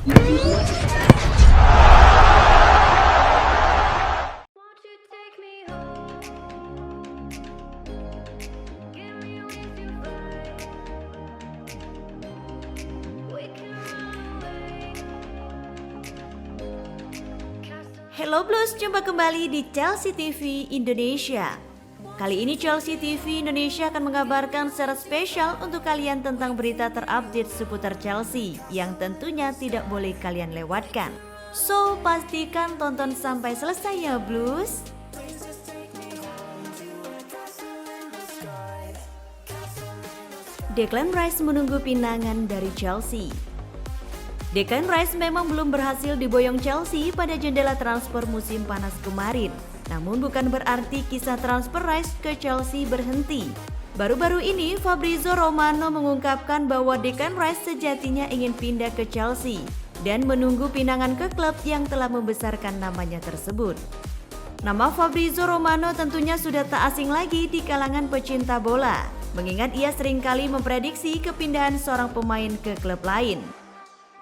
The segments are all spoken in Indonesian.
Hello Blues, jumpa kembali di Chelsea TV Indonesia. Kali ini Chelsea TV Indonesia akan mengabarkan secara spesial untuk kalian tentang berita terupdate seputar Chelsea yang tentunya tidak boleh kalian lewatkan. So, pastikan tonton sampai selesai ya Blues. Declan Rice menunggu pinangan dari Chelsea. Declan Rice memang belum berhasil diboyong Chelsea pada jendela transfer musim panas kemarin. Namun bukan berarti kisah transfer Rice ke Chelsea berhenti. Baru-baru ini Fabrizio Romano mengungkapkan bahwa Declan Rice sejatinya ingin pindah ke Chelsea dan menunggu pinangan ke klub yang telah membesarkan namanya tersebut. Nama Fabrizio Romano tentunya sudah tak asing lagi di kalangan pecinta bola, mengingat ia seringkali memprediksi kepindahan seorang pemain ke klub lain.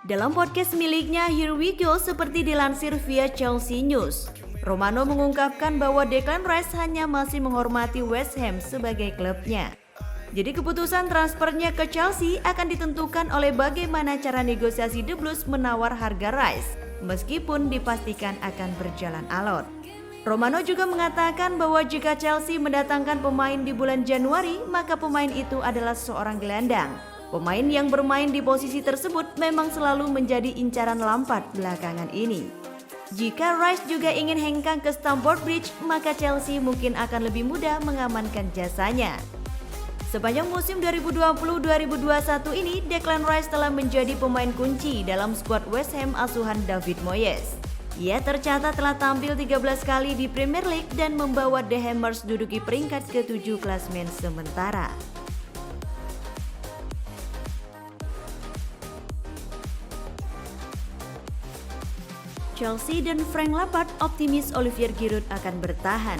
Dalam podcast miliknya Here We Go seperti dilansir via Chelsea News, Romano mengungkapkan bahwa Declan Rice hanya masih menghormati West Ham sebagai klubnya. Jadi keputusan transfernya ke Chelsea akan ditentukan oleh bagaimana cara negosiasi The Blues menawar harga Rice, meskipun dipastikan akan berjalan alot. Romano juga mengatakan bahwa jika Chelsea mendatangkan pemain di bulan Januari, maka pemain itu adalah seorang gelandang. Pemain yang bermain di posisi tersebut memang selalu menjadi incaran Lampard belakangan ini. Jika Rice juga ingin hengkang ke Stamford Bridge, maka Chelsea mungkin akan lebih mudah mengamankan jasanya. Sepanjang musim 2020-2021 ini, Declan Rice telah menjadi pemain kunci dalam skuad West Ham asuhan David Moyes. Ia tercatat telah tampil 13 kali di Premier League dan membawa The Hammers duduki peringkat ke-7 klasemen sementara. Chelsea dan Frank Lampard optimis Olivier Giroud akan bertahan.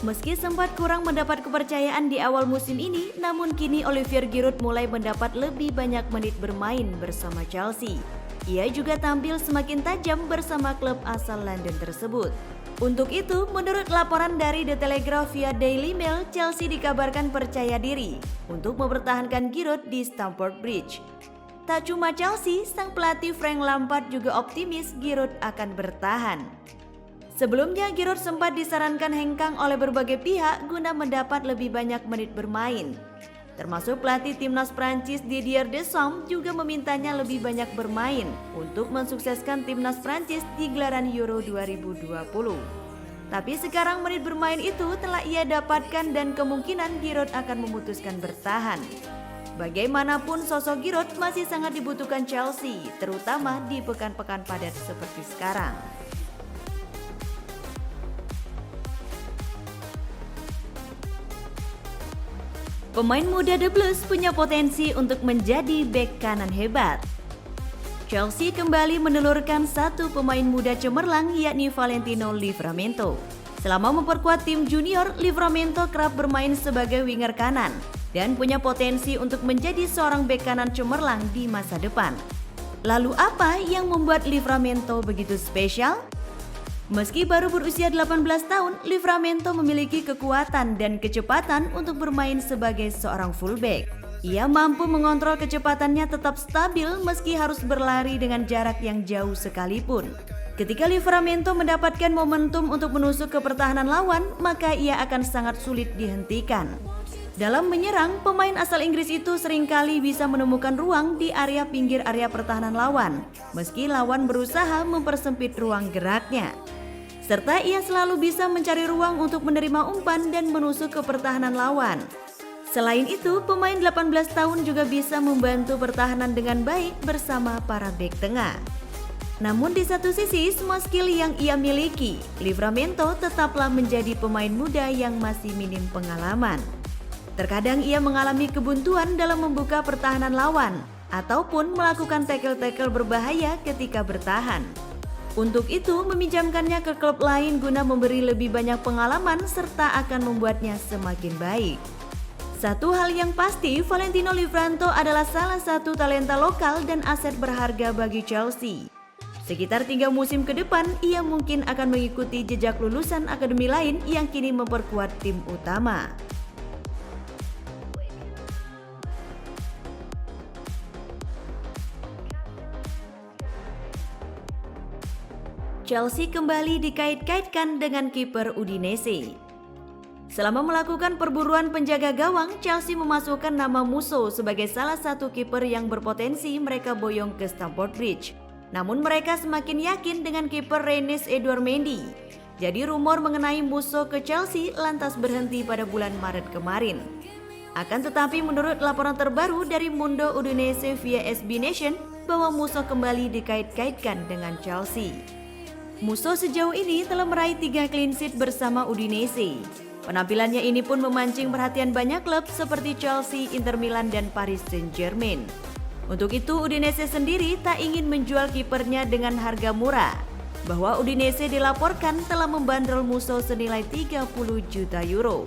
Meski sempat kurang mendapat kepercayaan di awal musim ini, namun kini Olivier Giroud mulai mendapat lebih banyak menit bermain bersama Chelsea. Ia juga tampil semakin tajam bersama klub asal London tersebut. Untuk itu, menurut laporan dari The Telegraph via Daily Mail, Chelsea dikabarkan percaya diri untuk mempertahankan Giroud di Stamford Bridge. Tak cuma Chelsea, sang pelatih Frank Lampard juga optimis Giroud akan bertahan. Sebelumnya Giroud sempat disarankan hengkang oleh berbagai pihak guna mendapat lebih banyak menit bermain. Termasuk pelatih timnas Prancis Didier Deschamps juga memintanya lebih banyak bermain untuk mensukseskan timnas Prancis di gelaran Euro 2020. Tapi sekarang menit bermain itu telah ia dapatkan dan kemungkinan Giroud akan memutuskan bertahan. Bagaimanapun sosok Giroud masih sangat dibutuhkan Chelsea, terutama di pekan-pekan padat seperti sekarang. Pemain muda The Blues punya potensi untuk menjadi bek kanan hebat. Chelsea kembali menelurkan satu pemain muda cemerlang yakni Valentino Livramento. Selama memperkuat tim junior, Livramento kerap bermain sebagai winger kanan dan punya potensi untuk menjadi seorang bek kanan cemerlang di masa depan. Lalu apa yang membuat Livramento begitu spesial? Meski baru berusia 18 tahun, Livramento memiliki kekuatan dan kecepatan untuk bermain sebagai seorang fullback. Ia mampu mengontrol kecepatannya tetap stabil meski harus berlari dengan jarak yang jauh sekalipun. Ketika Livramento mendapatkan momentum untuk menusuk ke pertahanan lawan, maka ia akan sangat sulit dihentikan. Dalam menyerang, pemain asal Inggris itu seringkali bisa menemukan ruang di area pinggir area pertahanan lawan, meski lawan berusaha mempersempit ruang geraknya. Serta ia selalu bisa mencari ruang untuk menerima umpan dan menusuk ke pertahanan lawan. Selain itu, pemain 18 tahun juga bisa membantu pertahanan dengan baik bersama para bek tengah. Namun di satu sisi, semua skill yang ia miliki, Livramento tetaplah menjadi pemain muda yang masih minim pengalaman. Terkadang ia mengalami kebuntuan dalam membuka pertahanan lawan ataupun melakukan tackle-tackle berbahaya ketika bertahan. Untuk itu, meminjamkannya ke klub lain guna memberi lebih banyak pengalaman serta akan membuatnya semakin baik. Satu hal yang pasti, Valentino Livramento adalah salah satu talenta lokal dan aset berharga bagi Chelsea. Sekitar 3 musim ke depan, ia mungkin akan mengikuti jejak lulusan akademi lain yang kini memperkuat tim utama. Chelsea kembali dikait-kaitkan dengan kiper Udinese. Selama melakukan perburuan penjaga gawang, Chelsea memasukkan nama Musso sebagai salah satu kiper yang berpotensi mereka boyong ke Stamford Bridge. Namun mereka semakin yakin dengan kiper Reinis Edouard Mendy. Jadi rumor mengenai Musso ke Chelsea lantas berhenti pada bulan Maret kemarin. Akan tetapi menurut laporan terbaru dari Mundo Udinese via SB Nation bahwa Musso kembali dikait-kaitkan dengan Chelsea. Musso sejauh ini telah meraih 3 clean sheet bersama Udinese. Penampilannya ini pun memancing perhatian banyak klub seperti Chelsea, Inter Milan, dan Paris Saint-Germain. Untuk itu Udinese sendiri tak ingin menjual kipernya dengan harga murah. Bahwa Udinese dilaporkan telah membandrol Musso senilai 30 juta euro.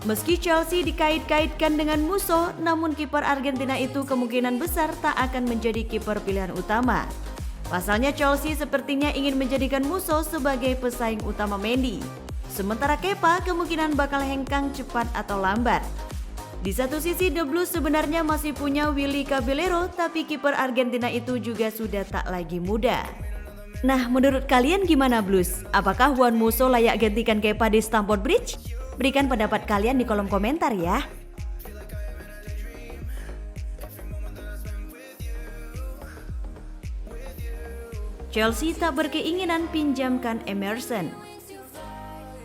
Meski Chelsea dikait-kaitkan dengan Musso, namun kiper Argentina itu kemungkinan besar tak akan menjadi kiper pilihan utama. Pasalnya Chelsea sepertinya ingin menjadikan Musso sebagai pesaing utama Mendy. Sementara Kepa kemungkinan bakal hengkang cepat atau lambat. Di satu sisi The Blues sebenarnya masih punya Willy Caballero, tapi kiper Argentina itu juga sudah tak lagi muda. Nah, menurut kalian gimana Blues? Apakah Juan Musso layak gantikan Kepa di Stamford Bridge? Berikan pendapat kalian di kolom komentar ya. Chelsea tak berkeinginan pinjamkan Emerson.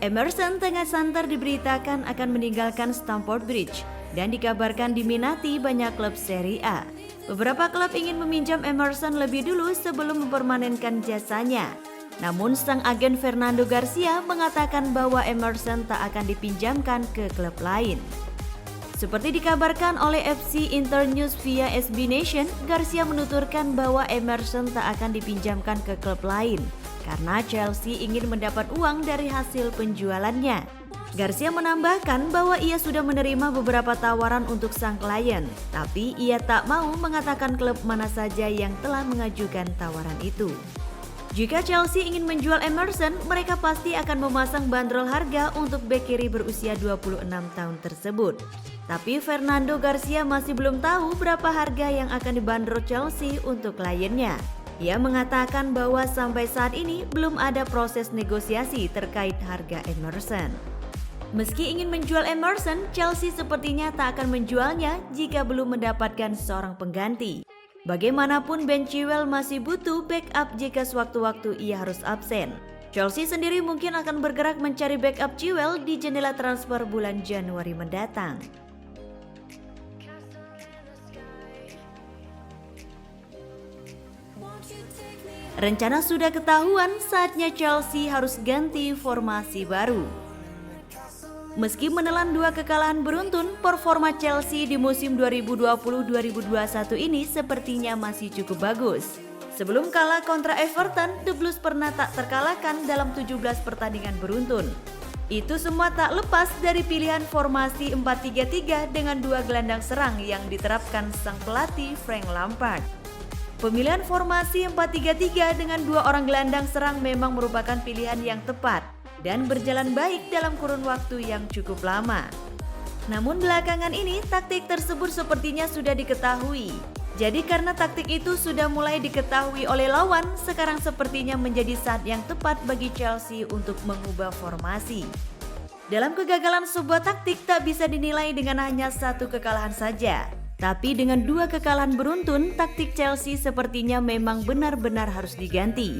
Emerson tengah santer diberitakan akan meninggalkan Stamford Bridge dan dikabarkan diminati banyak klub Serie A. Beberapa klub ingin meminjam Emerson lebih dulu sebelum mempermanenkan jasanya. Namun sang agen Fernando Garcia mengatakan bahwa Emerson tak akan dipinjamkan ke klub lain. Seperti dikabarkan oleh FC Internews via SB Nation, Garcia menuturkan bahwa Emerson tak akan dipinjamkan ke klub lain karena Chelsea ingin mendapat uang dari hasil penjualannya. Garcia menambahkan bahwa ia sudah menerima beberapa tawaran untuk sang klien, tapi ia tak mau mengatakan klub mana saja yang telah mengajukan tawaran itu. Jika Chelsea ingin menjual Emerson, mereka pasti akan memasang bandrol harga untuk bek kiri berusia 26 tahun tersebut. Tapi Fernando Garcia masih belum tahu berapa harga yang akan dibanderol Chelsea untuk kliennya. Ia mengatakan bahwa sampai saat ini belum ada proses negosiasi terkait harga Emerson. Meski ingin menjual Emerson, Chelsea sepertinya tak akan menjualnya jika belum mendapatkan seorang pengganti. Bagaimanapun Ben Chilwell masih butuh backup jika sewaktu-waktu ia harus absen. Chelsea sendiri mungkin akan bergerak mencari backup Chilwell di jendela transfer bulan Januari mendatang. Rencana sudah ketahuan, saatnya Chelsea harus ganti formasi baru. Meski menelan 2 kekalahan beruntun, performa Chelsea di musim 2020-2021 ini sepertinya masih cukup bagus. Sebelum kalah kontra Everton, The Blues pernah tak terkalahkan dalam 17 pertandingan beruntun. Itu semua tak lepas dari pilihan formasi 4-3-3 dengan 2 gelandang serang yang diterapkan sang pelatih Frank Lampard. Pemilihan formasi 4-3-3 dengan 2 orang gelandang serang memang merupakan pilihan yang tepat dan berjalan baik dalam kurun waktu yang cukup lama. Namun belakangan ini taktik tersebut sepertinya sudah diketahui. Jadi karena taktik itu sudah mulai diketahui oleh lawan, sekarang sepertinya menjadi saat yang tepat bagi Chelsea untuk mengubah formasi. Dalam kegagalan sebuah taktik tak bisa dinilai dengan hanya 1 kekalahan saja. Tapi dengan 2 kekalahan beruntun, taktik Chelsea sepertinya memang benar-benar harus diganti.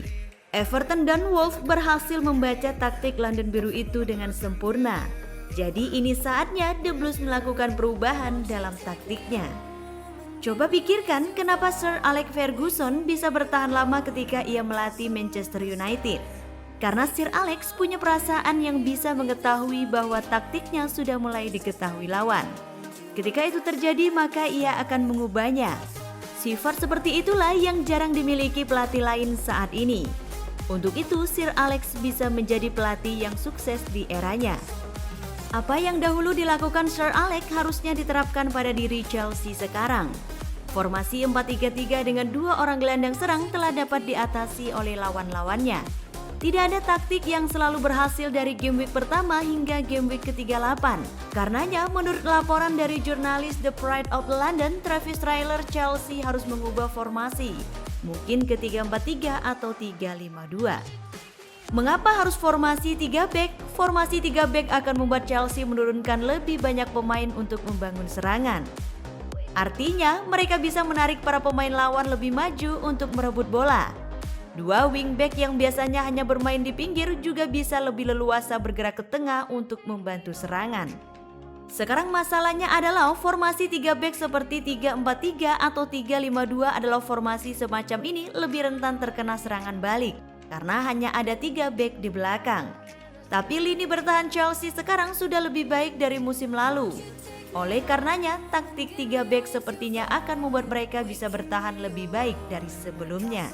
Everton dan Wolves berhasil membaca taktik London Biru itu dengan sempurna. Jadi ini saatnya The Blues melakukan perubahan dalam taktiknya. Coba pikirkan kenapa Sir Alex Ferguson bisa bertahan lama ketika ia melatih Manchester United. Karena Sir Alex punya perasaan yang bisa mengetahui bahwa taktiknya sudah mulai diketahui lawan. Ketika itu terjadi maka ia akan mengubahnya. Sifat seperti itulah yang jarang dimiliki pelatih lain saat ini. Untuk itu Sir Alex bisa menjadi pelatih yang sukses di eranya. Apa yang dahulu dilakukan Sir Alex harusnya diterapkan pada diri Chelsea sekarang. Formasi 4-3-3 dengan 2 orang gelandang serang telah dapat diatasi oleh lawan-lawannya. Tidak ada taktik yang selalu berhasil dari game week pertama hingga game week ke-38. Karenanya, menurut laporan dari jurnalis The Pride of London, Travis Trailer, Chelsea harus mengubah formasi. Mungkin ke 3-4-3 atau 3-5-2. Mengapa harus formasi 3 back? Formasi 3 back akan membuat Chelsea menurunkan lebih banyak pemain untuk membangun serangan. Artinya, mereka bisa menarik para pemain lawan lebih maju untuk merebut bola. 2 wingback yang biasanya hanya bermain di pinggir juga bisa lebih leluasa bergerak ke tengah untuk membantu serangan. Sekarang masalahnya adalah formasi 3 back seperti 3-4-3 atau 3-5-2 adalah formasi semacam ini lebih rentan terkena serangan balik karena hanya ada 3 back di belakang. Tapi lini bertahan Chelsea sekarang sudah lebih baik dari musim lalu. Oleh karenanya, taktik 3 back sepertinya akan membuat mereka bisa bertahan lebih baik dari sebelumnya.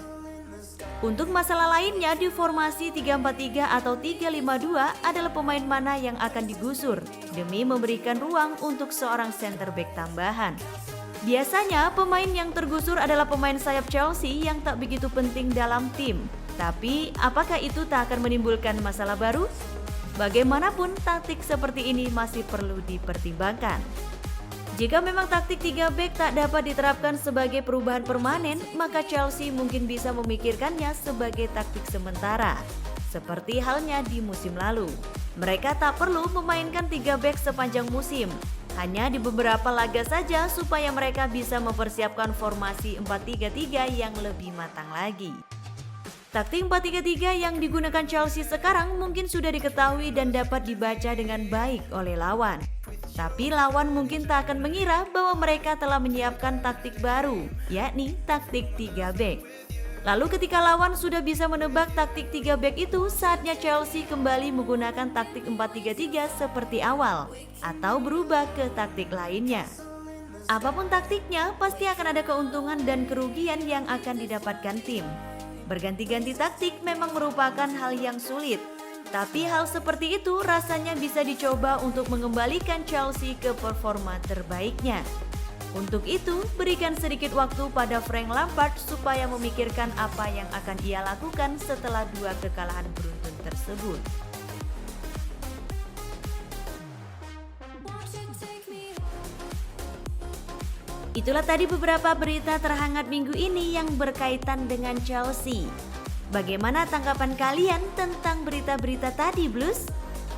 Untuk masalah lainnya di formasi 3-4-3 atau 3-5-2 adalah pemain mana yang akan digusur demi memberikan ruang untuk seorang center back tambahan. Biasanya pemain yang tergusur adalah pemain sayap Chelsea yang tak begitu penting dalam tim. Tapi apakah itu tak akan menimbulkan masalah baru? Bagaimanapun taktik seperti ini masih perlu dipertimbangkan. Jika memang taktik 3 back tak dapat diterapkan sebagai perubahan permanen, maka Chelsea mungkin bisa memikirkannya sebagai taktik sementara. Seperti halnya di musim lalu. Mereka tak perlu memainkan 3 back sepanjang musim. Hanya di beberapa laga saja supaya mereka bisa mempersiapkan formasi 4-3-3 yang lebih matang lagi. Taktik 4-3-3 yang digunakan Chelsea sekarang mungkin sudah diketahui dan dapat dibaca dengan baik oleh lawan. Tapi lawan mungkin tak akan mengira bahwa mereka telah menyiapkan taktik baru, yakni taktik 3 back. Lalu ketika lawan sudah bisa menebak taktik 3 back itu, saatnya Chelsea kembali menggunakan taktik 4-3-3 seperti awal, atau berubah ke taktik lainnya. Apapun taktiknya, pasti akan ada keuntungan dan kerugian yang akan didapatkan tim. Berganti-ganti taktik memang merupakan hal yang sulit. Tapi hal seperti itu rasanya bisa dicoba untuk mengembalikan Chelsea ke performa terbaiknya. Untuk itu, berikan sedikit waktu pada Frank Lampard supaya memikirkan apa yang akan ia lakukan setelah 2 kekalahan beruntun tersebut. Itulah tadi beberapa berita terhangat minggu ini yang berkaitan dengan Chelsea. Bagaimana tanggapan kalian tentang berita-berita tadi, Blues?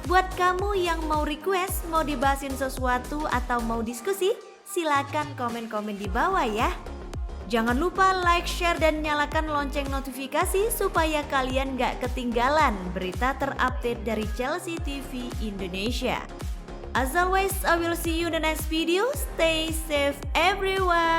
Buat kamu yang mau request, mau dibahasin sesuatu atau mau diskusi, silakan komen-komen di bawah ya. Jangan lupa like, share, dan nyalakan lonceng notifikasi supaya kalian gak ketinggalan berita terupdate dari Chelsea TV Indonesia. As always, I will see you in the next video. Stay safe everyone.